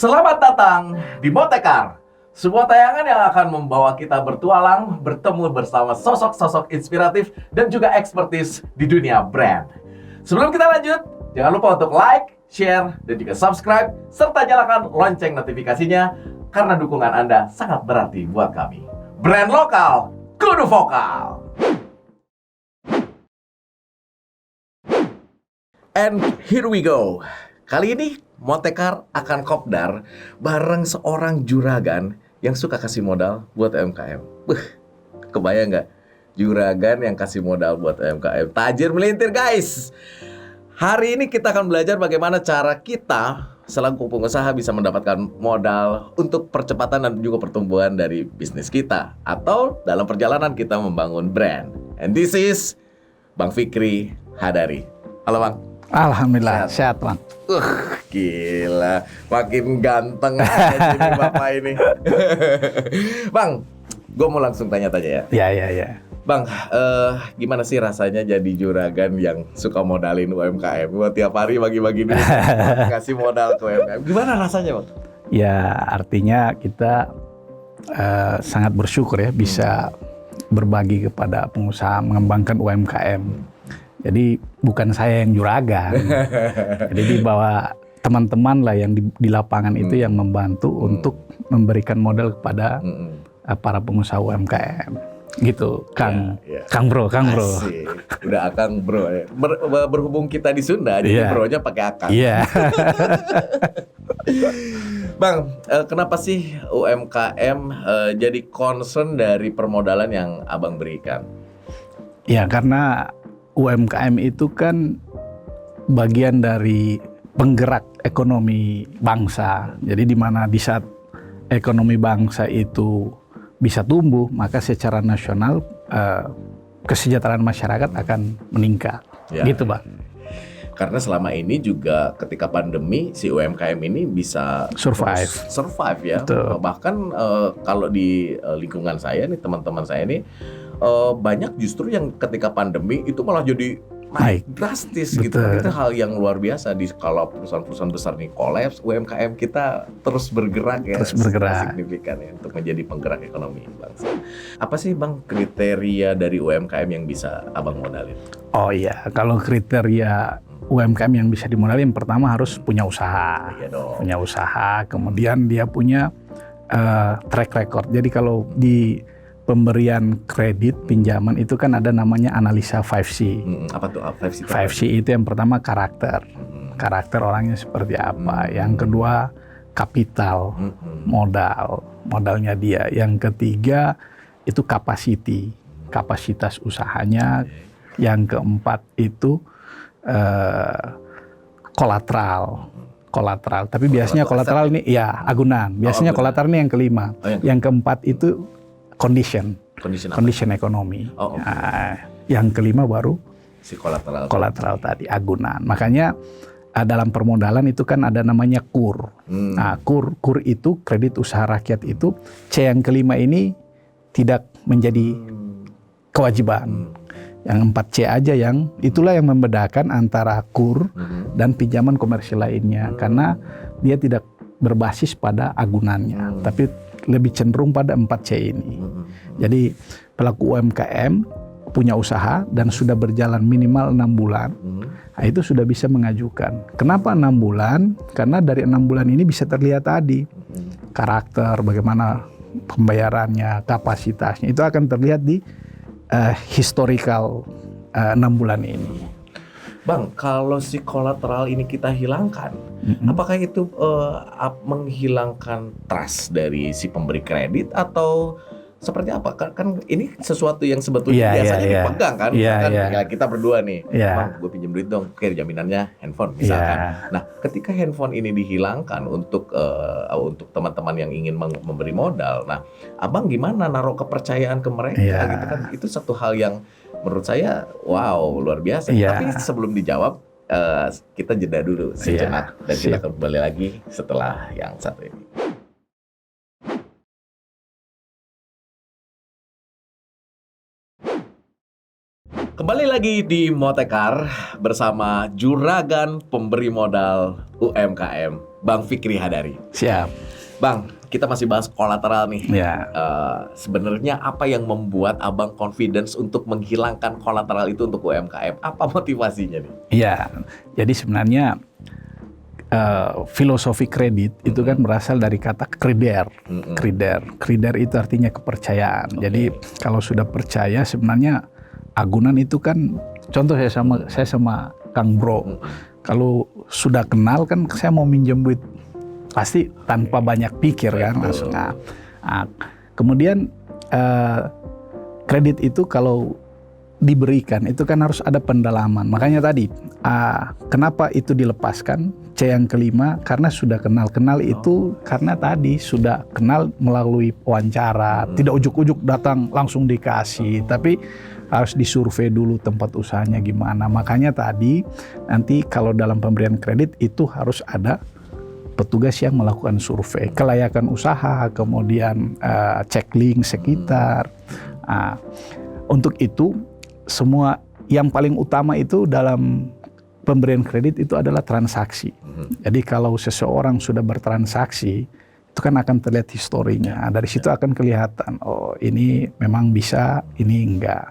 Selamat datang di Motekar, sebuah tayangan yang akan membawa kita bertualang, bertemu bersama sosok-sosok inspiratif dan juga ekspertis di dunia brand. Sebelum kita lanjut, jangan lupa untuk like, share, dan juga subscribe, serta nyalakan lonceng notifikasinya, karena dukungan Anda sangat berarti buat kami. Brand lokal, kudu vokal. And here we go. Kali ini Motekar akan kopdar bareng seorang juragan yang suka kasih modal buat UMKM. Kebayang nggak? Juragan yang kasih modal buat UMKM. Tajir melintir, guys! Hari ini kita akan belajar bagaimana cara kita selaku pengusaha bisa mendapatkan modal untuk percepatan dan juga pertumbuhan dari bisnis kita, atau dalam perjalanan kita membangun brand. And this is Bang Fikri Hadari. Halo Bang. Alhamdulillah, sehat Bang. Gila, makin ganteng aja nih Bapak ini. Bang, gue mau langsung tanya-tanya ya. Ya. Bang, gimana sih rasanya jadi juragan yang suka modalin UMKM? Buat tiap hari bagi-bagi duit, kasih modal ke UMKM. Gimana rasanya Bang? Ya, artinya kita sangat bersyukur ya bisa berbagi kepada pengusaha mengembangkan UMKM. Jadi bukan saya yang juragan, jadi di bawah teman-teman lah yang di lapangan itu yang membantu untuk memberikan modal kepada para pengusaha UMKM, gitu, Kang Bro. Asik. Udah Akang Bro ya. Berhubung kita di Sunda, jadi bronya pakai Akang. Iya. Bang, kenapa sih UMKM jadi concern dari permodalan yang Abang berikan? Ya, karena UMKM itu kan bagian dari penggerak ekonomi bangsa. Jadi di mana di saat ekonomi bangsa itu bisa tumbuh, maka secara nasional kesejahteraan masyarakat akan meningkat. Ya. Gitu, Bang. Karena selama ini juga ketika pandemi si UMKM ini bisa survive ya. Betul. Bahkan kalau di lingkungan saya nih, teman-teman saya nih, banyak justru yang ketika pandemi itu malah jadi naik drastis. Betul. Gitu. Itu hal yang luar biasa. Kalau perusahaan-perusahaan besar nih kolaps, UMKM kita terus bergerak ya. Terus bergerak. Signifikan ya untuk menjadi penggerak ekonomi bangsa. Apa sih Bang kriteria dari UMKM yang bisa Abang modalin? Oh iya, kalau kriteria UMKM yang bisa dimodalin, pertama harus punya usaha. Iya dong. Punya usaha, kemudian dia punya track record. Jadi kalau di pemberian kredit pinjaman itu kan ada namanya analisa 5C. Apa tuh 5C? 5C itu yang pertama karakter. Karakter orangnya seperti apa. Yang kedua kapital, modalnya dia. Yang ketiga itu capacity, kapasitas usahanya. Yang keempat itu kolateral. Tapi biasanya kolateral ini ya agunan. Biasanya kolateral ini yang kelima. Yang keempat itu condition ekonomi. Nah, yang kelima baru si kolateral tadi, agunan. Makanya dalam permodalan itu kan ada namanya KUR. Nah, KUR itu kredit usaha rakyat itu C yang kelima ini tidak menjadi kewajiban. Yang 4C aja yang itulah yang membedakan antara KUR dan pinjaman komersial lainnya, karena dia tidak berbasis pada agunannya, tapi lebih cenderung pada 4C ini. Jadi pelaku UMKM punya usaha dan sudah berjalan minimal 6 bulan, nah itu sudah bisa mengajukan. Kenapa 6 bulan? Karena dari 6 bulan ini bisa terlihat tadi karakter, bagaimana pembayarannya, kapasitasnya, itu akan terlihat di historical 6 bulan ini. Bang, kalau si kolateral ini kita hilangkan, apakah itu menghilangkan trust dari si pemberi kredit, atau seperti apa? Kan ini sesuatu yang sebetulnya biasanya dipegang kan, misalkan ya kita berdua nih, Bang, gue pinjam duit dong, oke jaminannya handphone misalkan. Nah, ketika handphone ini dihilangkan untuk teman-teman yang ingin memberi modal, nah, Abang gimana naruh kepercayaan ke mereka gitu kan? Itu satu hal yang menurut saya, wow, luar biasa. Tapi sebelum dijawab, kita jeda dulu sejenak dan kita kembali lagi setelah yang satu ini. Kembali lagi di Motekar bersama juragan pemberi modal UMKM, Bang Fikri Hadari. Siap. Bang, kita masih bahas kolateral nih. Sebenarnya apa yang membuat Abang confidence untuk menghilangkan kolateral itu untuk UMKM? Apa motivasinya nih? Iya, jadi sebenarnya filosofi kredit itu kan berasal dari kata kreder. Kreder itu artinya kepercayaan. Jadi kalau sudah percaya sebenarnya agunan itu kan, contoh saya sama Kang Bro, kalau sudah kenal kan saya mau minjem duit pasti tanpa banyak pikir kan langsung. Kemudian kredit itu kalau diberikan itu kan harus ada pendalaman. Makanya tadi kenapa itu dilepaskan C yang kelima, karena sudah kenal itu karena tadi sudah kenal melalui wawancara, tidak ujuk-ujuk datang langsung dikasih, tapi harus disurvei dulu tempat usahanya gimana. Makanya tadi nanti kalau dalam pemberian kredit itu harus ada petugas yang melakukan survei kelayakan usaha, kemudian cek link sekitar. Untuk itu semua yang paling utama itu dalam pemberian kredit itu adalah transaksi. Jadi kalau seseorang sudah bertransaksi itu kan akan terlihat historinya. Dari situ akan kelihatan, oh ini memang bisa, ini enggak.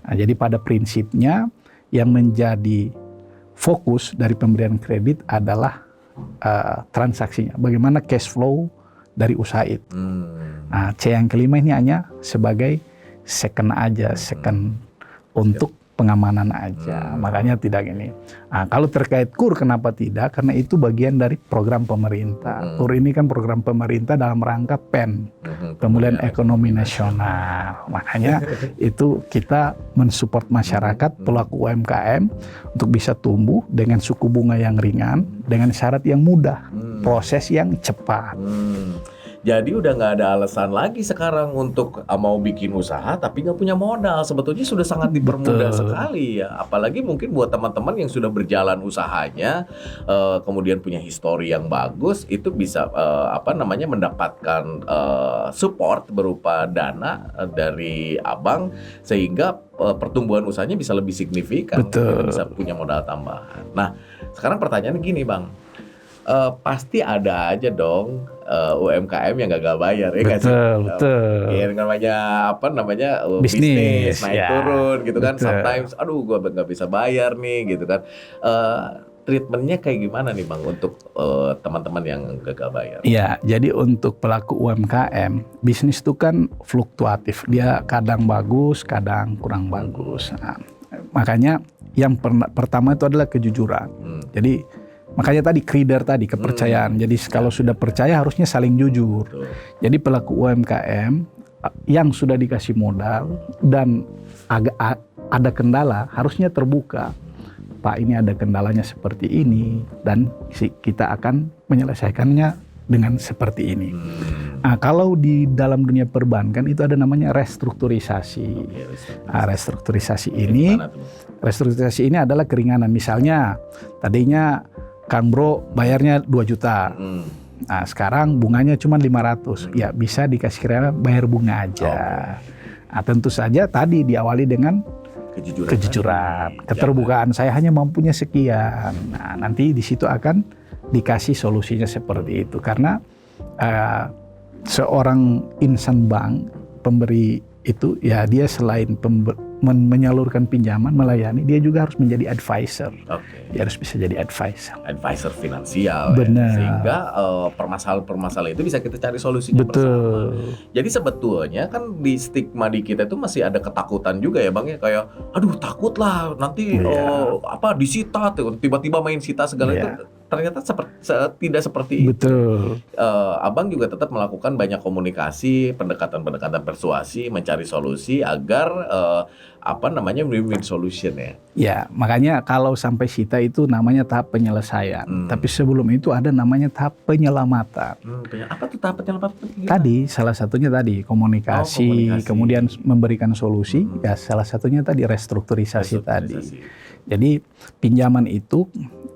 Nah, jadi pada prinsipnya yang menjadi fokus dari pemberian kredit adalah transaksinya. Bagaimana cash flow dari usaha itu. Nah, C yang kelima ini hanya sebagai second aja, second untuk pengamanan aja. Makanya tidak ini. Nah, kalau terkait KUR kenapa tidak? Karena itu bagian dari program pemerintah. KUR ini kan program pemerintah dalam rangka PEN, Pemulihan Ekonomi Nasional. Makanya itu kita mensupport masyarakat pelaku UMKM untuk bisa tumbuh dengan suku bunga yang ringan, dengan syarat yang mudah, proses yang cepat. Jadi udah nggak ada alasan lagi sekarang untuk mau bikin usaha tapi nggak punya modal. Sebetulnya sudah sangat dipermudah sekali ya. Apalagi mungkin buat teman-teman yang sudah berjalan usahanya, kemudian punya histori yang bagus, itu bisa mendapatkan support berupa dana dari Abang sehingga pertumbuhan usahanya bisa lebih signifikan, bisa punya modal tambahan. Nah, sekarang pertanyaannya gini, Bang. Pasti ada aja dong UMKM yang gagal bayar, ya nggak sih? Betul. Ya, namanya bisnis naik turun gitu kan. Sometimes, aduh gue nggak bisa bayar nih gitu kan. Treatmentnya kayak gimana nih Bang untuk teman-teman yang gagal bayar? Iya, jadi untuk pelaku UMKM, bisnis itu kan fluktuatif. Dia kadang bagus, kadang kurang bagus. Nah, makanya yang pertama itu adalah kejujuran. Jadi makanya tadi kreder tadi, kepercayaan. Jadi kalau sudah percaya harusnya saling jujur. Jadi pelaku UMKM yang sudah dikasih modal dan agak ada kendala harusnya terbuka. Pak, ini ada kendalanya seperti ini dan kita akan menyelesaikannya dengan seperti ini. Nah, kalau di dalam dunia perbankan itu ada namanya restrukturisasi. Restrukturisasi ini adalah keringanan. Misalnya tadinya Kang Bro bayarnya 2 juta. Nah, sekarang bunganya cuma 500. Ya, bisa dikasih kira bayar bunga aja. Nah, tentu saja tadi diawali dengan kejujuran. Keterbukaan, saya hanya mampunya sekian. Nah, nanti di situ akan dikasih solusinya seperti itu. Karena seorang insan bank, pemberi itu ya dia selain menyalurkan pinjaman, melayani, dia juga harus menjadi advisor. Dia harus bisa jadi advisor finansial. Benar. Ya. Sehingga permasalahan itu bisa kita cari solusinya bersama. Jadi sebetulnya kan di stigma di kita itu masih ada ketakutan juga ya Bang ya, kayak aduh takut lah nanti disita tuh, tiba-tiba main sita segala itu. ternyata tidak seperti itu. Betul. Abang juga tetap melakukan banyak komunikasi, pendekatan-pendekatan persuasi, mencari solusi agar win-win solution ya. Ya, makanya kalau sampai Sita itu namanya tahap penyelesaian. Tapi sebelum itu ada namanya tahap penyelamatan. Apa tuh tahap penyelamatan? Tadi salah satunya tadi komunikasi, kemudian memberikan solusi. Ya, salah satunya tadi restrukturisasi tadi. Jadi pinjaman itu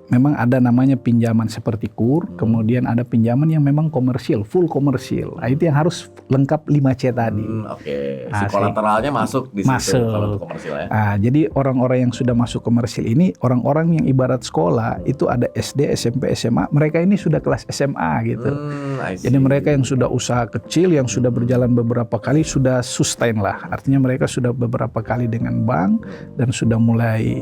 memang ada namanya pinjaman seperti KUR, kemudian ada pinjaman yang memang komersil, full komersil. Nah, itu yang harus lengkap 5C tadi. Oke. Si kolateralnya masuk di situ kalau untuk komersil ya. Nah, jadi orang-orang yang sudah masuk komersil ini, orang-orang yang ibarat sekolah, itu ada SD, SMP, SMA, mereka ini sudah kelas SMA gitu. Jadi mereka yang sudah usaha kecil, yang sudah berjalan beberapa kali, sudah sustain lah. Artinya mereka sudah beberapa kali dengan bank, dan sudah mulai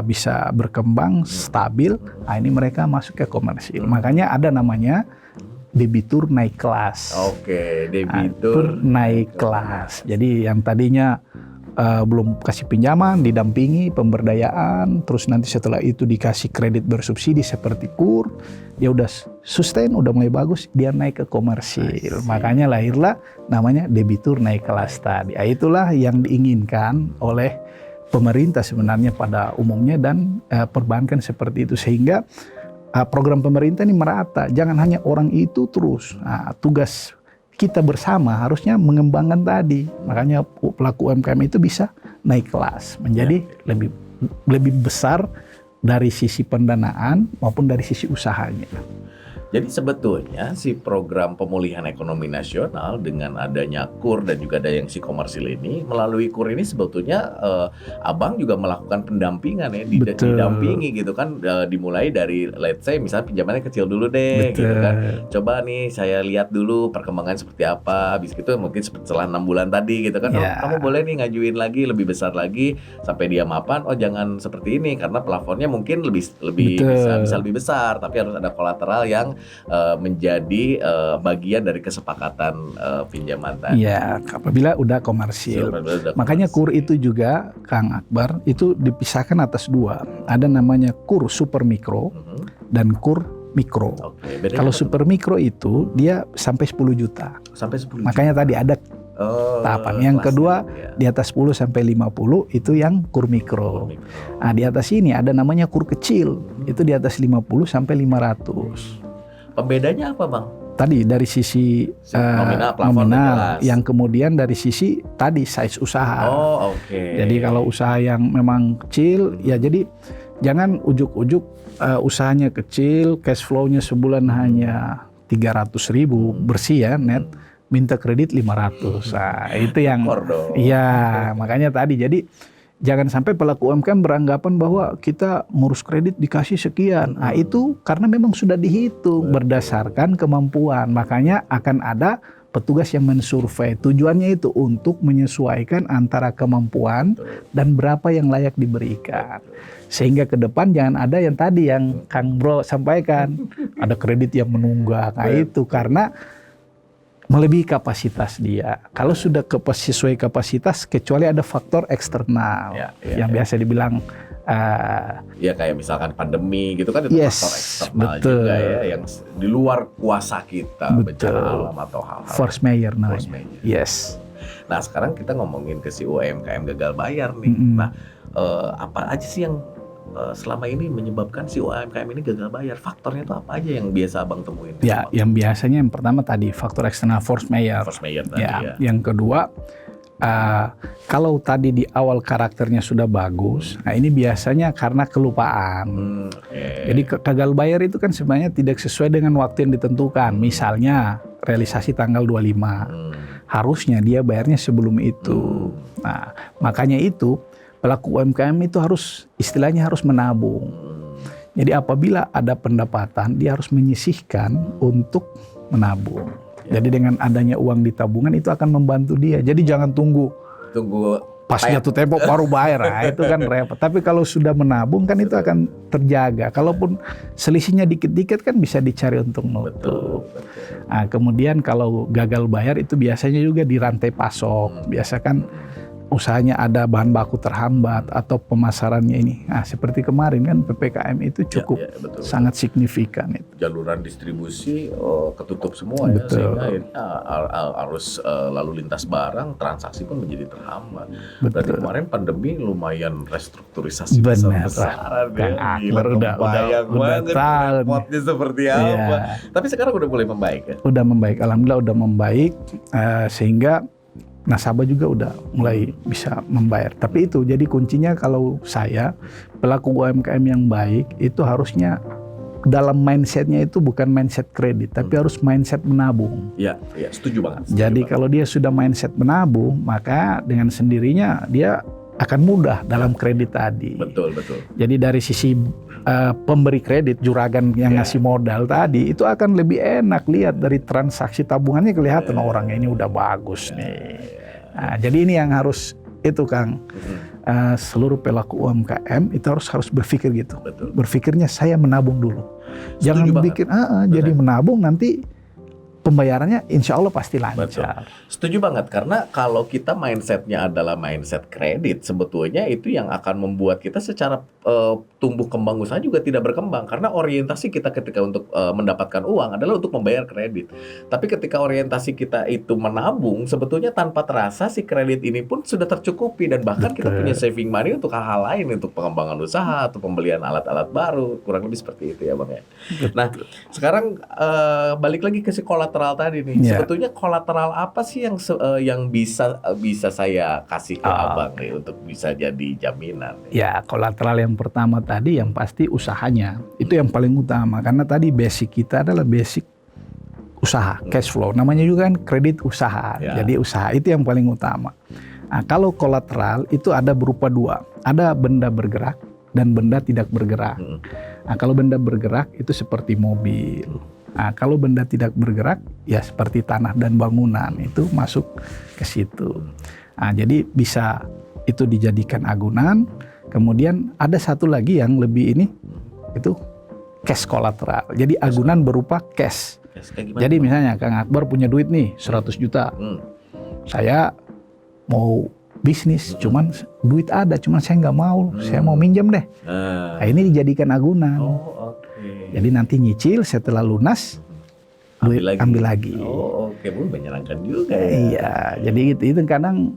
bisa berkembang, stabil. Nah, ini mereka masuk ke komersil. Makanya ada namanya debitur naik kelas. Oke, debitur naik kelas. Jadi yang tadinya belum kasih pinjaman, didampingi pemberdayaan, terus nanti setelah itu dikasih kredit bersubsidi seperti KUR, dia udah sustain, udah mulai bagus, dia naik ke komersil. Makanya lahirlah namanya debitur naik kelas tadi. Itulah yang diinginkan oleh pemerintah sebenarnya pada umumnya dan perbankan seperti itu, sehingga program pemerintah ini merata, jangan hanya orang itu terus. Tugas kita bersama harusnya mengembangkan tadi, makanya pelaku UMKM itu bisa naik kelas menjadi lebih besar dari sisi pendanaan maupun dari sisi usahanya. Jadi sebetulnya si program pemulihan ekonomi nasional dengan adanya KUR dan juga ada yang si komersil ini, melalui KUR ini sebetulnya Abang juga melakukan pendampingan ya, didampingi gitu kan, dimulai dari let's say misalnya pinjamannya kecil dulu deh. Gitu kan. Coba nih saya lihat dulu perkembangan seperti apa, habis itu mungkin setelah 6 bulan tadi gitu kan, kamu boleh nih ngajuin lagi lebih besar lagi sampai dia mapan, jangan seperti ini karena plafonnya mungkin lebih bisa lebih besar, tapi harus ada kolateral yang menjadi bagian dari kesepakatan pinjaman tadi. Iya, apabila udah komersil. Makanya KUR itu juga, Kang Akbar, itu dipisahkan atas dua. Ada namanya KUR super mikro dan KUR mikro. Kalau super mikro itu dia sampai 10 juta. Sampai 10 juta. Makanya tadi ada tahapan. Yang kedua di atas 10 sampai 50 itu yang KUR mikro. Nah, di atas ini ada namanya KUR kecil. Itu di atas 50 sampai 500. Pembedanya apa, Bang? Tadi dari sisi nominal, yang kemudian dari sisi tadi size usaha. Jadi kalau usaha yang memang kecil, ya jadi jangan ujuk-ujuk usahanya kecil, cash flow-nya sebulan hanya 300.000 bersih ya net, minta kredit 500. Nah, itu yang makanya tadi jadi jangan sampai pelaku UMKM beranggapan bahwa kita ngurus kredit dikasih sekian. Nah, itu karena memang sudah dihitung berdasarkan kemampuan. Makanya akan ada petugas yang mensurvei. Tujuannya itu untuk menyesuaikan antara kemampuan dan berapa yang layak diberikan. Sehingga ke depan jangan ada yang tadi yang Kang Bro sampaikan, ada kredit yang menunggak. Nah, itu karena melebihi kapasitas dia. Kalau sudah sesuai kapasitas, kecuali ada faktor eksternal yang biasa dibilang kayak misalkan pandemi gitu kan, itu faktor eksternal juga ya, yang di luar kuasa kita, bencana alam atau hal-hal. Force majeure namanya. Yes. Nah, sekarang kita ngomongin ke si UMKM gagal bayar nih. Nah, apa aja sih yang selama ini menyebabkan si UMKM ini gagal bayar? Faktornya itu apa aja yang biasa Abang temuin? Ya, yang biasanya yang pertama tadi faktor eksternal force majeure. Yang kedua, kalau tadi di awal karakternya sudah bagus, nah ini biasanya karena kelupaan. Jadi gagal bayar itu kan sebenarnya tidak sesuai dengan waktu yang ditentukan. Misalnya realisasi tanggal 25, harusnya dia bayarnya sebelum itu. Nah, makanya itu pelaku UMKM itu istilahnya harus menabung. Jadi apabila ada pendapatan, dia harus menyisihkan untuk menabung. Jadi dengan adanya uang di tabungan itu akan membantu dia. Jadi jangan tunggu pas jatuh tempo baru bayar. Nah, itu kan repot. Tapi kalau sudah menabung kan itu akan terjaga. Kalaupun selisihnya dikit-dikit kan bisa dicari untuk nutup. Nah, kemudian kalau gagal bayar itu biasanya juga di rantai pasok. Biasa kan usahanya ada bahan baku terhambat atau pemasarannya ini. Nah, seperti kemarin kan PPKM itu cukup betul. sangat signifikan itu. Jaluran distribusi ketutup semua Betul. ya, sehingga arus lalu lintas barang, transaksi pun menjadi terhambat. Betul. Berarti kemarin pandemi lumayan restrukturisasi Benar. besar-besaran Kang ya. Akbar udah banget tahu nih. repotnya seperti apa. Iya. Tapi sekarang udah mulai membaik ya. Udah membaik, alhamdulillah udah membaik, sehingga nasabah juga udah mulai bisa membayar. Tapi itu jadi kuncinya kalau saya pelaku UMKM yang baik itu harusnya dalam mindsetnya itu bukan mindset kredit, tapi harus mindset menabung. Iya, setuju banget. Jadi kalau dia sudah mindset menabung, maka dengan sendirinya dia akan mudah dalam kredit tadi. Betul. Jadi dari sisi pemberi kredit, juragan yang ngasih modal tadi, itu akan lebih enak lihat dari transaksi tabungannya kelihatan orangnya ini udah bagus nih. Nah, jadi ini yang harus itu Kang, seluruh pelaku UMKM itu harus berpikir gitu. Betul. Berpikirnya saya menabung dulu. Jangan bikin jadi menabung nanti pembayarannya insya Allah pasti lancar. Betul. Setuju banget, karena kalau kita mindsetnya adalah mindset kredit, sebetulnya itu yang akan membuat kita secara tumbuh kembang usaha juga tidak berkembang, karena orientasi kita ketika untuk mendapatkan uang adalah untuk membayar kredit. Tapi ketika orientasi kita itu menabung, sebetulnya tanpa terasa si kredit ini pun sudah tercukupi, dan bahkan kita punya saving money untuk hal-hal lain, untuk pengembangan usaha atau pembelian alat-alat baru, kurang lebih seperti itu ya Bang ya. Nah, sekarang balik lagi ke si kolateral tadi nih. Sebetulnya kolateral apa sih yang bisa saya kasih ke Abang nih untuk bisa jadi jaminan? Ya, kolateral yang pertama tadi yang pasti usahanya. Itu yang paling utama karena tadi basic kita adalah basic usaha, cash flow. Namanya juga kan kredit usaha. Jadi usaha itu yang paling utama. Nah, kalau kolateral itu ada berupa dua. Ada benda bergerak dan benda tidak bergerak. Nah, kalau benda bergerak itu seperti mobil. Nah, kalau benda tidak bergerak ya seperti tanah dan bangunan, itu masuk ke situ. Nah, jadi bisa itu dijadikan agunan. Kemudian ada satu lagi yang lebih ini, itu cash kolateral. Jadi agunan berupa cash. Jadi misalnya Kang Akbar punya duit nih 100 juta. Saya mau bisnis, cuman duit ada, cuman saya nggak mau. Saya mau minjem deh. Nah, ini dijadikan agunan. Jadi nanti nyicil, setelah lunas ambil lagi. Menyenangkan juga ya. Iya, jadi itu kadang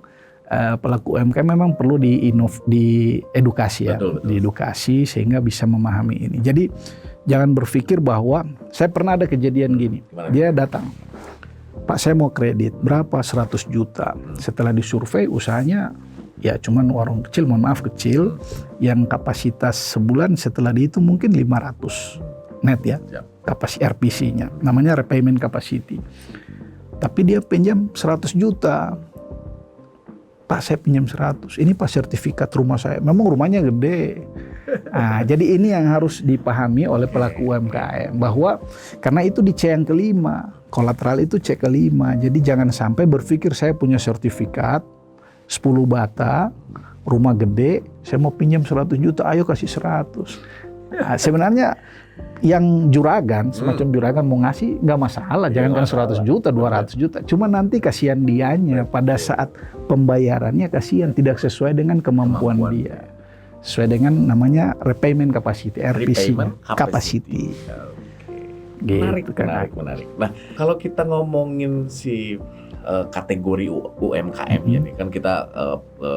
pelaku UMKM memang perlu diedukasi ya, betul. diedukasi sehingga bisa memahami ini. Jadi jangan berpikir bahwa saya pernah ada kejadian gini. Dia datang, Pak saya mau kredit berapa 100 juta. Setelah disurvei usahanya ya cuman warung kecil, mohon maaf kecil, yang kapasitas sebulan setelah dihitung mungkin 500 net ya, kapasitas RPC-nya, namanya repayment capacity. Tapi dia pinjam 100 juta. Pak saya pinjam 100, ini Pak sertifikat rumah saya, memang rumahnya gede. Nah, jadi ini yang harus dipahami oleh pelaku UMKM, bahwa karena itu di C yang kelima, kolateral itu C kelima, jadi jangan sampai berpikir saya punya sertifikat 10 bata, rumah gede, saya mau pinjam 100 juta, ayo kasih 100. Nah, sebenarnya yang juragan, semacam juragan mau ngasih nggak masalah, jangan kan 100 juta, 200 juta. Cuma nanti kasihan dianya pada saat pembayarannya, kasihan tidak sesuai dengan kemampuan dia. Sesuai dengan namanya repayment capacity, RPC-nya, capacity. Menarik. Nah, kalau kita ngomongin si kategori UMKM ya nih, kan kita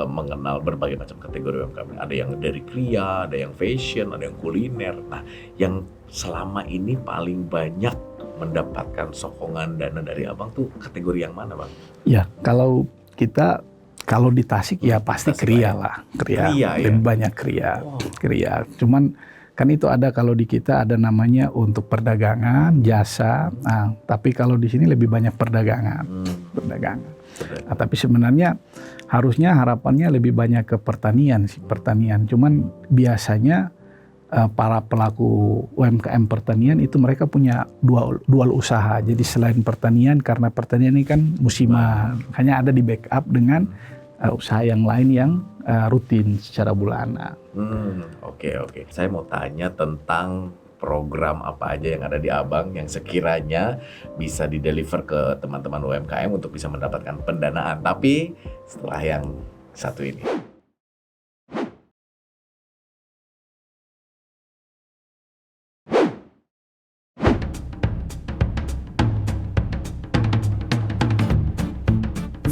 mengenal berbagai macam kategori UMKM. Ada yang dari kria, ada yang fashion, ada yang kuliner. Nah, yang selama ini paling banyak mendapatkan sokongan dana dari Abang tuh kategori yang mana Bang? Ya, kalau di Tasik ya pasti kria lah, kria lebih banyak kria. Cuman kan itu ada, kalau di kita ada namanya untuk perdagangan, jasa. Nah, tapi kalau di sini lebih banyak perdagangan. Nah, tapi sebenarnya harusnya harapannya lebih banyak ke pertanian. Cuman biasanya para pelaku UMKM pertanian itu mereka punya dual usaha. Jadi selain pertanian, karena pertanian ini kan musiman, hanya ada di backup dengan usaha yang lain yang rutin secara bulanan. Oke. Saya mau tanya tentang program apa aja yang ada di Abang yang sekiranya bisa dideliver ke teman-teman UMKM untuk bisa mendapatkan pendanaan. Tapi setelah yang satu ini.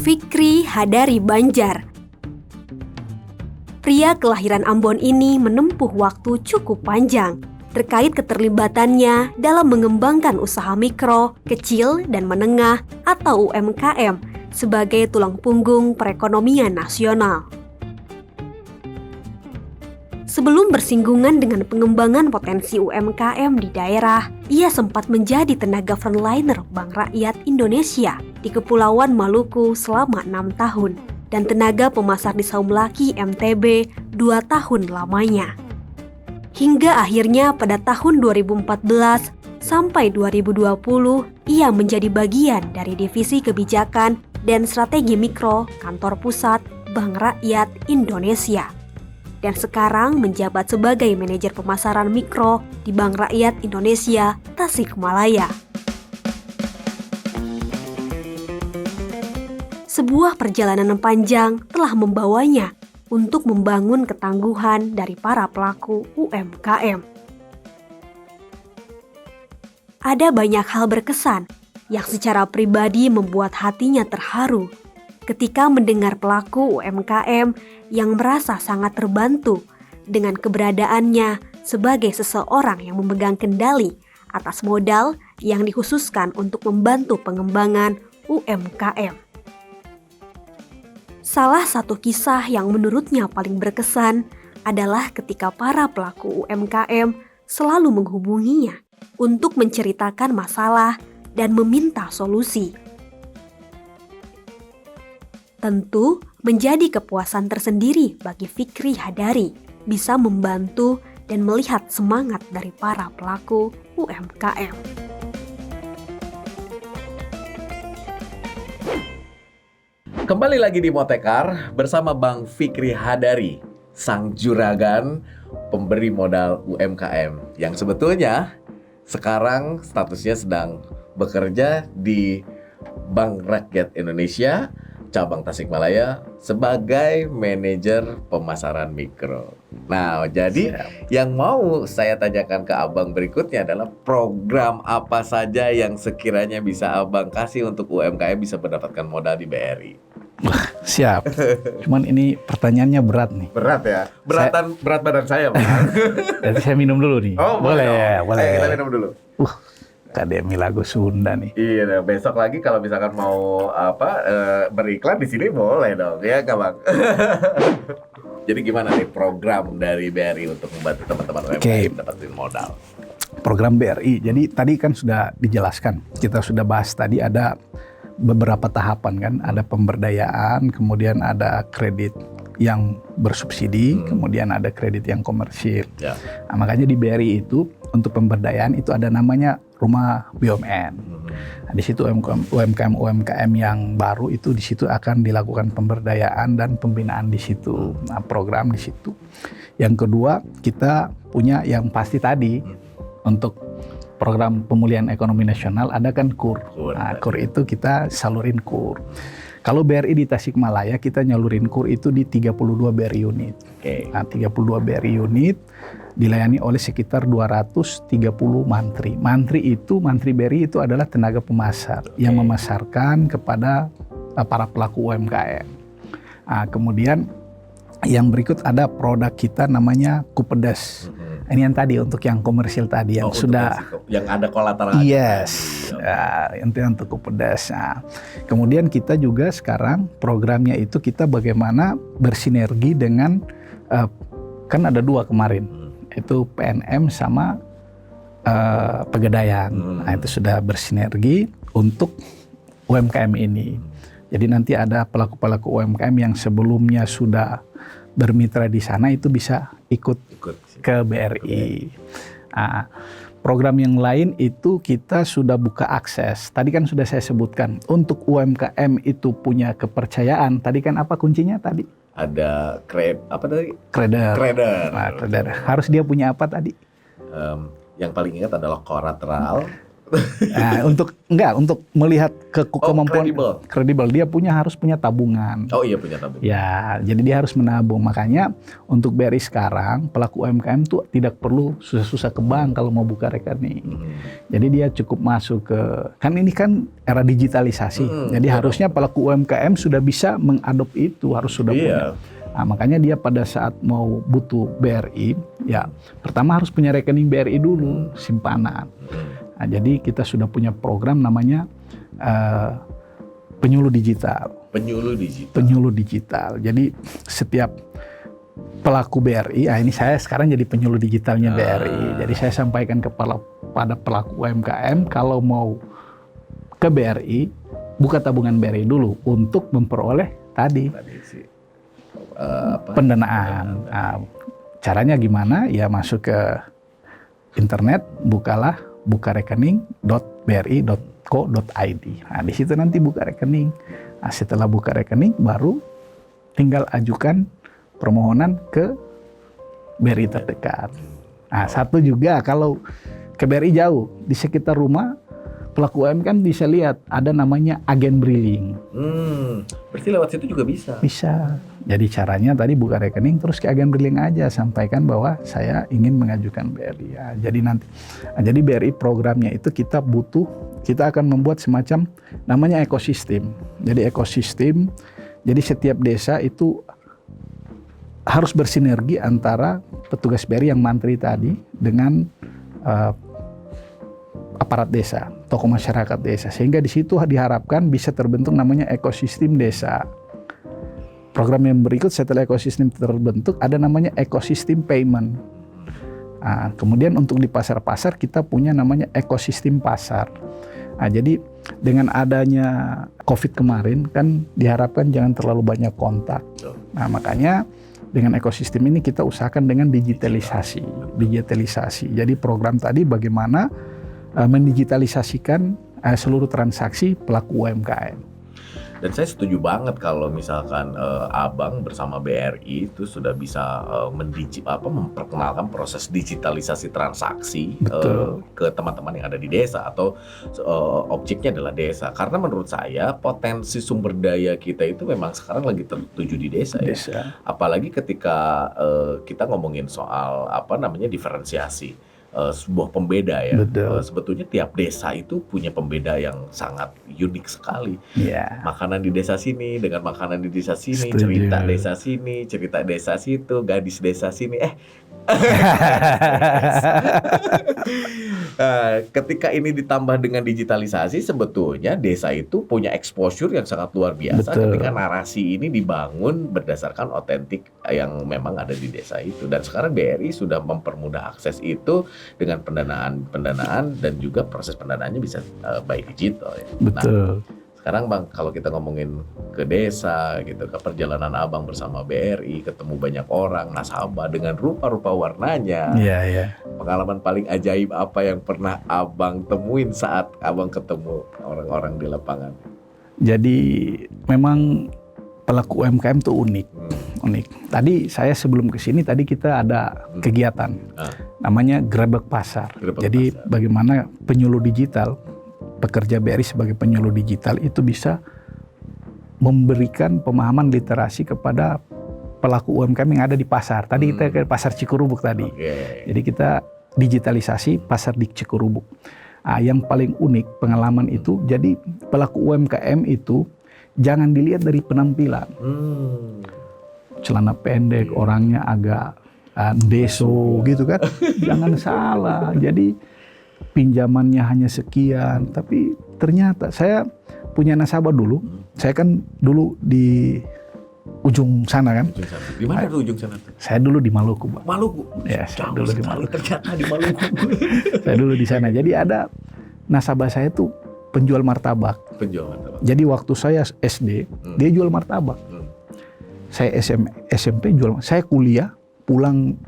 Fikri Hadari Banjar. Pria kelahiran Ambon ini menempuh waktu cukup panjang terkait keterlibatannya dalam mengembangkan usaha mikro, kecil, dan menengah atau UMKM sebagai tulang punggung perekonomian nasional. Sebelum bersinggungan dengan pengembangan potensi UMKM di daerah, ia sempat menjadi tenaga frontliner Bank Rakyat Indonesia di Kepulauan Maluku selama 6 tahun dan tenaga pemasar di Saumlaki MTB 2 tahun lamanya. Hingga akhirnya pada tahun 2014 sampai 2020, ia menjadi bagian dari Divisi Kebijakan dan Strategi Mikro Kantor Pusat Bank Rakyat Indonesia. Dan sekarang menjabat sebagai manajer pemasaran mikro di Bank Rakyat Indonesia Tasikmalaya. Sebuah perjalanan panjang telah membawanya untuk membangun ketangguhan dari para pelaku UMKM. Ada banyak hal berkesan yang secara pribadi membuat hatinya terharu ketika mendengar pelaku UMKM yang merasa sangat terbantu dengan keberadaannya sebagai seseorang yang memegang kendali atas modal yang dikhususkan untuk membantu pengembangan UMKM. Salah satu kisah yang menurutnya paling berkesan adalah ketika para pelaku UMKM selalu menghubunginya untuk menceritakan masalah dan meminta solusi. Tentu menjadi kepuasan tersendiri bagi Fikri Hadari bisa membantu dan melihat semangat dari para pelaku UMKM. Kembali lagi di Motekar bersama Bang Fikri Hadari, sang juragan pemberi modal UMKM yang sebetulnya sekarang statusnya sedang bekerja di Bank Rakyat Indonesia cabang Tasikmalaya sebagai manajer pemasaran mikro. Nah, jadi yang mau saya tanyakan ke Abang berikutnya adalah program apa saja yang sekiranya bisa Abang kasih untuk UMKM bisa mendapatkan modal di BRI. Siap. Cuman ini pertanyaannya berat nih. Berat ya? Berat badan saya, Bang. Jadi saya minum dulu nih. Oh, boleh. Ayo kita minum dulu. Akademi Lagu Sunda nih. Iya dong, besok lagi kalau misalkan mau beriklan di sini boleh dong, ya Kak Bang? Jadi gimana nih program dari BRI untuk membantu teman-teman UMKM dapatin modal? Program BRI, jadi tadi kan sudah dijelaskan, kita sudah bahas tadi ada beberapa tahapan kan, ada pemberdayaan, kemudian ada kredit yang bersubsidi, kemudian ada kredit yang komersil. Ya. Nah, makanya di BRI itu untuk pemberdayaan itu ada namanya rumah BUMN. Nah, di situ UMKM yang baru itu di situ akan dilakukan pemberdayaan dan pembinaan di situ. Nah, program di situ. Yang kedua, kita punya yang pasti tadi untuk program pemulihan ekonomi nasional ada kan KUR. Nah, KUR itu kita salurin KUR. Kalau BRI di Tasikmalaya kita nyalurin KUR itu di 32 BRI unit. Nah, 32 BRI unit dilayani oleh sekitar 230 mantri. Mantri BRI itu adalah tenaga pemasar yang memasarkan kepada para pelaku UMKM. Nah, kemudian yang berikut ada produk kita namanya Kupedes. Ini yang tadi untuk yang komersil tadi yang sudah yang ada kolateral. Yes, itu untuk Kupedes. Nah, kemudian kita juga sekarang programnya itu kita bagaimana bersinergi dengan kan ada dua kemarin, itu PNM sama Pegadaian. Nah, itu sudah bersinergi untuk UMKM ini. Jadi nanti ada pelaku-pelaku UMKM yang sebelumnya sudah bermitra di sana itu bisa ikut ke BRI. Nah, program yang lain itu kita sudah buka akses. Tadi kan sudah saya sebutkan untuk UMKM itu punya kepercayaan. Tadi kan apa kuncinya tadi? Ada Kreder. Kreder. Nah, kreder. Harus dia punya apa tadi? Yang paling ingat adalah kolateral, Nah, untuk melihat kemampuan kredibel, dia harus punya tabungan. Oh iya, punya tabungan. Ya, jadi dia harus menabung. Makanya untuk BRI sekarang pelaku UMKM tuh tidak perlu susah-susah ke bank kalau mau buka rekening. Jadi dia cukup masuk ke, kan ini kan era digitalisasi. Jadi harusnya pelaku UMKM sudah bisa mengadop itu, harus sudah punya. Nah, makanya dia pada saat mau butuh BRI, ya pertama harus punya rekening BRI dulu, simpanan. Nah, jadi kita sudah punya program namanya penyuluh digital. Penyuluh digital. Jadi setiap pelaku BRI, ini saya sekarang jadi penyuluh digitalnya BRI. Jadi saya sampaikan pada pelaku UMKM kalau mau ke BRI, buka tabungan BRI dulu untuk memperoleh tadi pendanaan. Nah, caranya gimana? Ya masuk ke internet, buka rekening.bri.co.id. Nah, di situ nanti buka rekening. Nah, setelah buka rekening baru tinggal ajukan permohonan ke BRI terdekat. Nah, satu juga kalau ke BRI jauh, di sekitar rumah pelaku UMKM bisa lihat ada namanya agen briling. Berarti lewat situ juga bisa? Bisa. Jadi caranya tadi buka rekening terus ke agen briling aja, sampaikan bahwa saya ingin mengajukan BRI. Ya, jadi BRI programnya itu kita akan membuat semacam namanya ekosistem. Jadi ekosistem, jadi setiap desa itu harus bersinergi antara petugas BRI yang mantri tadi dengan aparat desa, tokoh masyarakat desa, sehingga di situ diharapkan bisa terbentuk namanya ekosistem desa. Program yang berikut setelah ekosistem terbentuk ada namanya ekosistem payment. Nah, kemudian untuk di pasar-pasar kita punya namanya ekosistem pasar. Nah, jadi dengan adanya COVID kemarin kan diharapkan jangan terlalu banyak kontak. Nah, makanya dengan ekosistem ini kita usahakan dengan digitalisasi. Jadi program tadi bagaimana mendigitalisasikan seluruh transaksi pelaku UMKM. Dan saya setuju banget kalau misalkan Abang bersama BRI itu sudah bisa memperkenalkan proses digitalisasi transaksi ke teman-teman yang ada di desa atau objeknya adalah desa. Karena menurut saya potensi sumber daya kita itu memang sekarang lagi tertuju di desa. Ya. Apalagi ketika kita ngomongin soal diferensiasi. Sebuah pembeda ya. Sebetulnya tiap desa itu punya pembeda yang sangat unik sekali. Makanan di desa sini dengan makanan di desa sini, cerita desa sini, cerita desa situ, gadis desa sini. Ketika ini ditambah dengan digitalisasi, sebetulnya desa itu punya exposure yang sangat luar biasa. Ketika narasi ini dibangun berdasarkan otentik yang memang ada di desa itu. Dan sekarang BRI sudah mempermudah akses itu dengan pendanaan dan juga proses pendanaannya bisa by digital ya. Nah, sekarang Bang, kalau kita ngomongin ke desa gitu, ke perjalanan Abang bersama BRI, ketemu banyak orang, nasabah dengan rupa-rupa warnanya. Pengalaman paling ajaib apa yang pernah Abang temuin saat Abang ketemu orang-orang di lapangan? Jadi memang pelaku UMKM tuh unik. Tadi saya sebelum ke sini tadi kita ada kegiatan namanya Grebek Pasar. Jadi bagaimana penyuluh digital, pekerja BRI sebagai penyuluh digital itu bisa memberikan pemahaman literasi kepada pelaku UMKM yang ada di pasar. Tadi kita ke pasar Cikurubuk tadi. Jadi kita digitalisasi pasar di Cikurubuk. Yang paling unik pengalaman itu, jadi pelaku UMKM itu jangan dilihat dari penampilan. Celana pendek, orangnya agak deso gitu kan. Jangan salah. Jadi pinjamannya hanya sekian. Tapi ternyata saya punya nasabah dulu. Saya kan dulu di ujung sana kan. Di mana tuh ujung sana? Saya dulu di Maluku, Pak. Maluku? Ya, saya dulu di Maluku. Ternyata di Maluku. Saya dulu di sana. Jadi ada nasabah saya tuh penjual martabak. Jadi waktu saya SD, dia jual martabak. Saya SMP jual, saya kuliah, pulang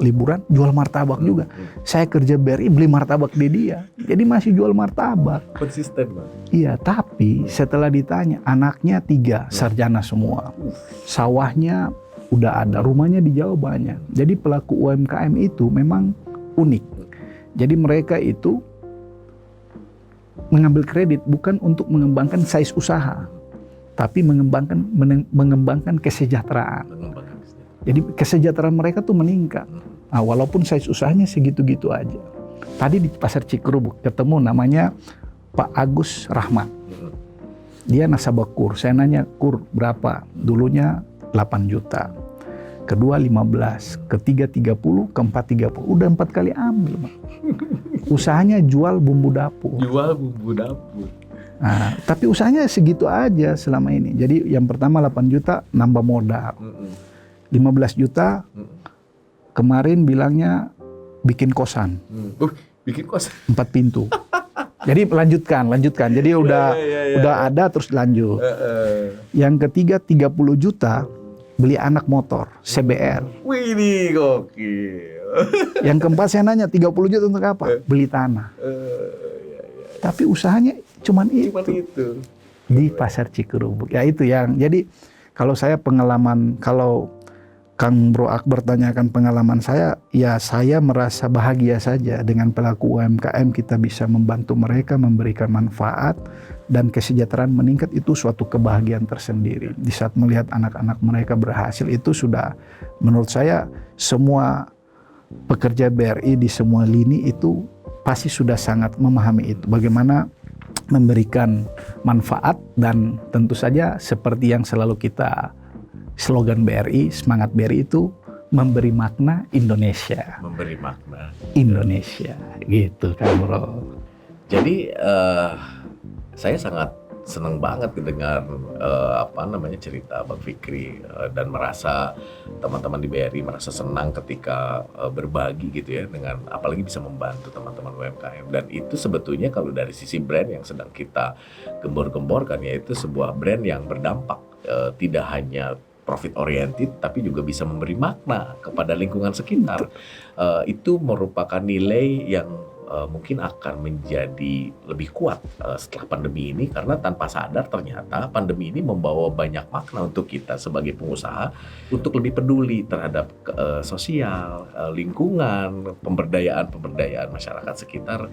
liburan jual martabak juga. Saya kerja BRI beli martabak di dia. Jadi masih jual martabak. Konsisten, Bang. Iya, tapi setelah ditanya, anaknya 3, sarjana semua. Sawahnya udah ada, rumahnya di Jawa banyak. Jadi pelaku UMKM itu memang unik. Jadi mereka itu mengambil kredit bukan untuk mengembangkan size usaha, tapi mengembangkan kesejahteraan. Jadi kesejahteraan mereka tuh meningkat. Nah, walaupun size usahanya segitu-gitu aja. Tadi di Pasar Cikerubuk ketemu namanya Pak Agus Rahmat. Dia nasabah KUR. Saya nanya, KUR berapa? Dulunya 8 juta. Kedua 15, ketiga 30, keempat 30. Udah 4 kali ambil, Bang. Usahanya jual bumbu dapur. Nah, tapi usahanya segitu aja selama ini. Jadi yang pertama 8 juta nambah modal. 15 juta kemarin bilangnya bikin kosan. Bikin kosan. 4 pintu. Jadi lanjutkan. Jadi udah ada terus lanjut. Yang ketiga 30 juta beli anak motor CBR. Wih, ini gokil. Yang keempat saya nanya 30 juta untuk apa? Beli tanah. Tapi usahanya cuman itu. Di Pasar Cikerubuk. Ya itu yang. Jadi kalau saya pengalaman, kalau Kang Bro Akbar tanyakan pengalaman saya, ya saya merasa bahagia saja dengan pelaku UMKM, kita bisa membantu mereka, memberikan manfaat dan kesejahteraan meningkat, itu suatu kebahagiaan tersendiri. Di saat melihat anak-anak mereka berhasil, itu sudah menurut saya semua pekerja BRI di semua lini itu pasti sudah sangat memahami itu. Bagaimana memberikan manfaat dan tentu saja seperti yang selalu kita slogan BRI, semangat BRI itu memberi makna Indonesia. Memberi makna Indonesia, gitu kan Bro. Jadi saya sangat senang banget dengar cerita Bang Fikri dan merasa teman-teman di BRI merasa senang ketika berbagi gitu ya, dengan apalagi bisa membantu teman-teman UMKM. Dan itu sebetulnya kalau dari sisi brand yang sedang kita gembor-gemborkan, yaitu sebuah brand yang berdampak, tidak hanya profit oriented tapi juga bisa memberi makna kepada lingkungan sekitar. Itu merupakan nilai yang mungkin akan menjadi lebih kuat setelah pandemi ini, karena tanpa sadar ternyata pandemi ini membawa banyak makna untuk kita sebagai pengusaha untuk lebih peduli terhadap sosial, lingkungan, pemberdayaan masyarakat sekitar.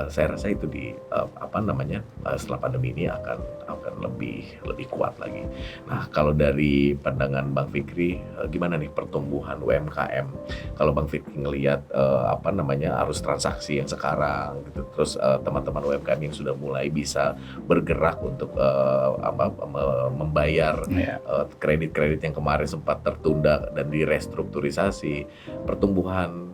Saya rasa itu setelah pandemi ini akan lebih kuat lagi. Nah, kalau dari pandangan Bang Fikri, gimana nih pertumbuhan UMKM? Kalau Bang Fikri ngelihat arus transaksi yang sekarang gitu, terus teman-teman UMKM yang sudah mulai bisa bergerak untuk membayar kredit-kredit yang kemarin sempat tertunda dan direstrukturisasi, pertumbuhan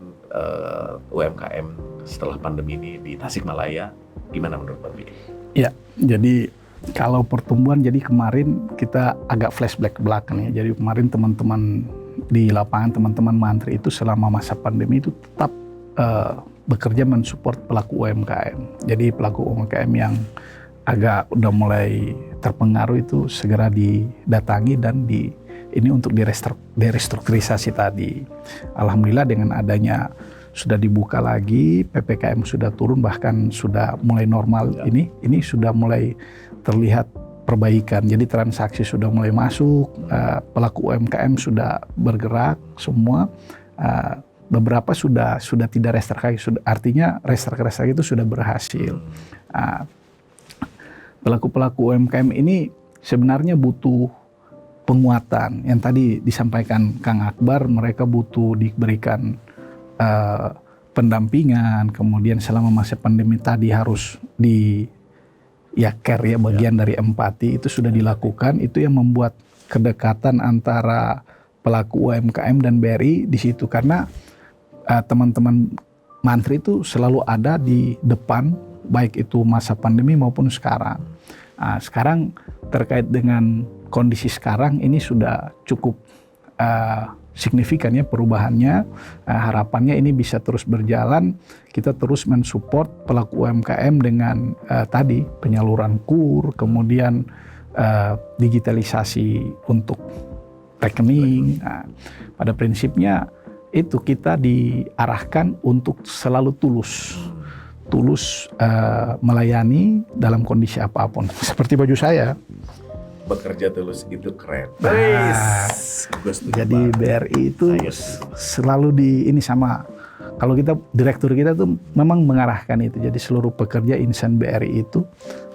UMKM setelah pandemi ini di Tasikmalaya gimana menurut Bang Fikri? Ya, jadi kalau pertumbuhan, jadi kemarin kita agak flashback ke belakang ya. Jadi kemarin teman-teman di lapangan, teman-teman mantri itu selama masa pandemi itu tetap bekerja mensupport pelaku UMKM. Jadi pelaku UMKM yang agak udah mulai terpengaruh itu segera didatangi dan ini untuk direstrukturisasi tadi. Alhamdulillah dengan adanya sudah dibuka lagi, PPKM sudah turun, bahkan sudah mulai normal ini sudah mulai terlihat perbaikan. Jadi transaksi sudah mulai masuk, pelaku UMKM sudah bergerak semua. Beberapa sudah tidak restrukturisasi, artinya restrukturisasi itu sudah berhasil. Pelaku-pelaku UMKM ini sebenarnya butuh penguatan. Yang tadi disampaikan Kang Akbar, mereka butuh diberikan pendampingan, kemudian selama masa pandemi tadi harus care ya, bagian dari empati itu sudah dilakukan. Itu yang membuat kedekatan antara pelaku UMKM dan BRI di situ, karena teman-teman mantri itu selalu ada di depan, baik itu masa pandemi maupun sekarang. Sekarang terkait dengan kondisi sekarang ini sudah cukup signifikan ya perubahannya. Harapannya ini bisa terus berjalan, kita terus mensupport pelaku UMKM dengan tadi penyaluran KUR, kemudian digitalisasi untuk rekening. Pada prinsipnya itu kita diarahkan untuk selalu tulus melayani dalam kondisi apapun. Seperti baju saya. Bekerja tulus itu keren. Jadi BRI itu selalu ini sama kalau direktur kita tuh memang mengarahkan itu. Jadi seluruh pekerja insan BRI itu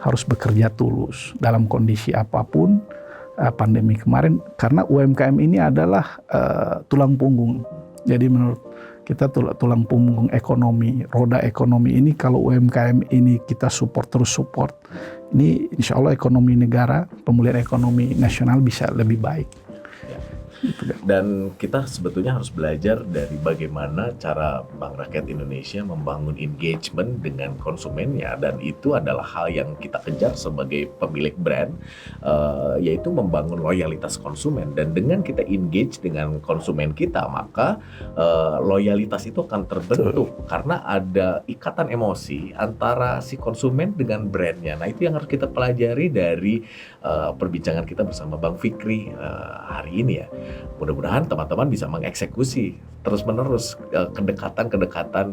harus bekerja tulus dalam kondisi apapun. Pandemi kemarin, karena UMKM ini adalah tulang punggung. Jadi menurut kita tulang punggung ekonomi, roda ekonomi ini. Kalau UMKM ini kita terus support, ini insya Allah ekonomi negara, pemulihan ekonomi nasional bisa lebih baik. Dan kita sebetulnya harus belajar dari bagaimana cara Bank Rakyat Indonesia membangun engagement dengan konsumennya, dan itu adalah hal yang kita kejar sebagai pemilik brand, yaitu membangun loyalitas konsumen. Dan dengan kita engage dengan konsumen kita, maka loyalitas itu akan terbentuk karena ada ikatan emosi antara si konsumen dengan brandnya. Nah, itu yang harus kita pelajari dari perbincangan kita bersama Bang Fikri hari ini ya. Mudah-mudahan teman-teman bisa mengeksekusi terus-menerus kedekatan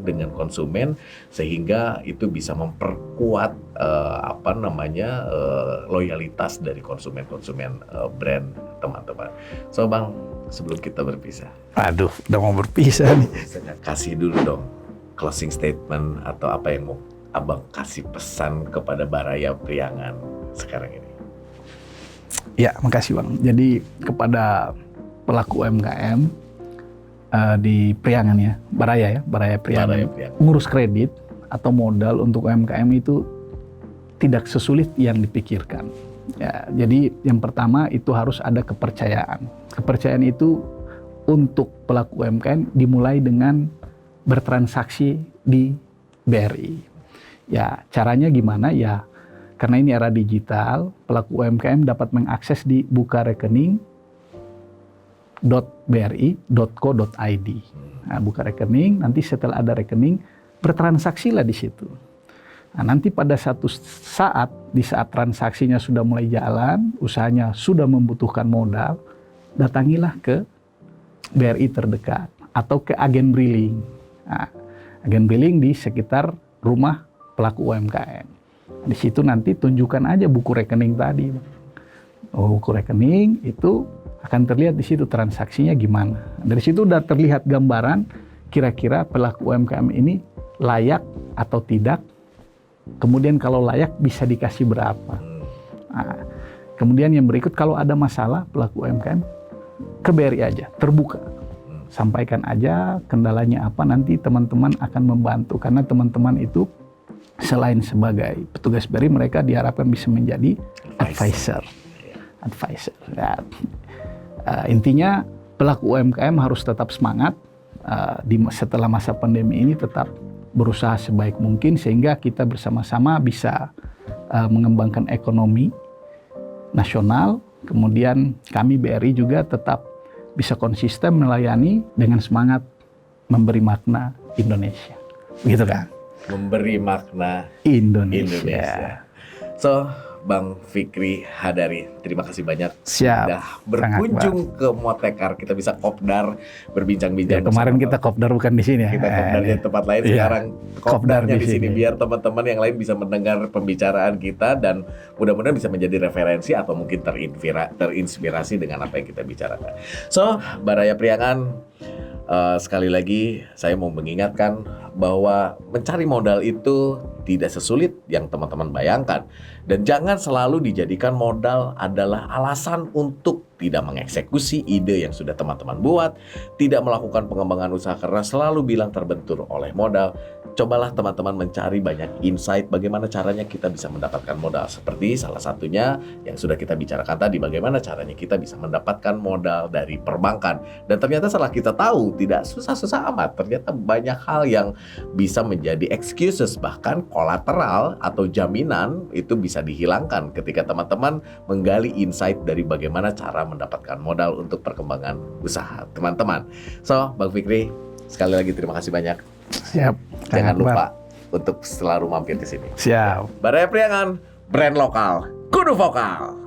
dengan konsumen, sehingga itu bisa memperkuat loyalitas dari konsumen brand teman-teman. So Bang, sebelum kita berpisah, Aduh, udah mau berpisah nih. Kasih dulu dong closing statement atau apa yang mau Abang kasih pesan kepada Baraya Priangan sekarang ini. Ya, makasih Bang. Jadi kepada pelaku UMKM di Priangan ya, Baraya Priangan. Ngurus kredit atau modal untuk UMKM itu tidak sesulit yang dipikirkan. Ya, jadi yang pertama itu harus ada kepercayaan. Kepercayaan itu untuk pelaku UMKM dimulai dengan bertransaksi di BRI. Ya, caranya gimana ya? Karena ini era digital, pelaku UMKM dapat mengakses di buka rekening.bri.co.id. Nah, buka rekening, nanti setelah ada rekening, bertransaksilah di situ. Nah, nanti pada satu saat, di saat transaksinya sudah mulai jalan, usahanya sudah membutuhkan modal, datangilah ke BRI terdekat atau ke agen briling. Nah, agen briling di sekitar rumah pelaku UMKM. Di situ nanti tunjukkan aja buku rekening tadi. Buku rekening itu akan terlihat di situ transaksinya gimana. Dari situ udah terlihat gambaran kira-kira pelaku UMKM ini layak atau tidak. Kemudian kalau layak bisa dikasih berapa. Nah, kemudian yang berikut, kalau ada masalah pelaku UMKM ke BRI aja, terbuka. Sampaikan aja kendalanya apa, nanti teman-teman akan membantu. Karena teman-teman itu selain sebagai petugas BRI, mereka diharapkan bisa menjadi advisor. Ya. Intinya pelaku UMKM harus tetap semangat setelah masa pandemi ini, tetap berusaha sebaik mungkin sehingga kita bersama-sama bisa mengembangkan ekonomi nasional. Kemudian kami BRI juga tetap bisa konsisten melayani dengan semangat memberi makna Indonesia. Begitu kan? Memberi makna Indonesia. So, Bang Fikri Hadari, terima kasih banyak. Siap. Sudah berkunjung ke Motekar. Kita bisa kopdar, berbincang-bincang. Ya, kemarin kita kopdar bukan di sini ya. Kita kopdar di tempat lain, sekarang kopdarnya di sini. Biar teman-teman yang lain bisa mendengar pembicaraan kita dan mudah-mudahan bisa menjadi referensi atau mungkin terinspirasi dengan apa yang kita bicarakan. So, Baraya Priangan, sekali lagi saya mau mengingatkan bahwa mencari modal itu tidak sesulit yang teman-teman bayangkan. Dan jangan selalu dijadikan modal adalah alasan untuk tidak mengeksekusi ide yang sudah teman-teman buat, tidak melakukan pengembangan usaha karena selalu bilang terbentur oleh modal. Cobalah teman-teman mencari banyak insight bagaimana caranya kita bisa mendapatkan modal. Seperti salah satunya yang sudah kita bicarakan tadi, bagaimana caranya kita bisa mendapatkan modal dari perbankan. Dan ternyata setelah kita tahu tidak susah-susah amat, ternyata banyak hal yang bisa menjadi excuses, bahkan kolateral atau jaminan itu bisa dihilangkan ketika teman-teman menggali insight dari bagaimana cara mendapatkan modal untuk perkembangan usaha teman-teman. So, Bang Fikri, sekali lagi terima kasih banyak. Siap. Jangan lupa untuk selalu mampir ke sini. Siap. Baraya Priangan, brand lokal, kudu vokal.